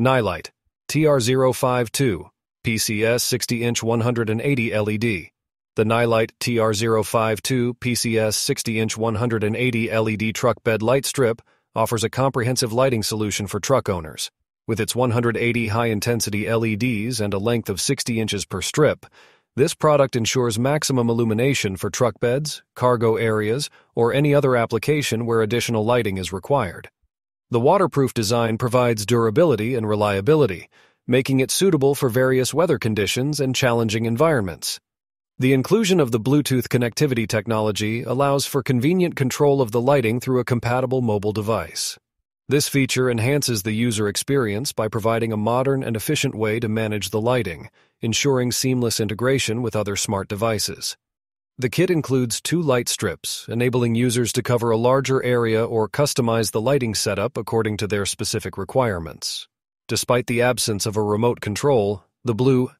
Nilight TR052 PCS 60-inch 180 LED. The Nilight TR052 PCS 60-inch 180 LED truck bed light strip offers a comprehensive lighting solution for truck owners. With its 180 high-intensity LEDs and a length of 60 inches per strip, this product ensures maximum illumination for truck beds, cargo areas, or any other application where additional lighting is required. The waterproof design provides durability and reliability, making it suitable for various weather conditions and challenging environments. The inclusion of the Bluetooth connectivity technology allows for convenient control of the lighting through a compatible mobile device. This feature enhances the user experience by providing a modern and efficient way to manage the lighting, ensuring seamless integration with other smart devices. The kit includes 2 light strips, enabling users to cover a larger area or customize the lighting setup according to their specific requirements. Despite the absence of a remote control, the blue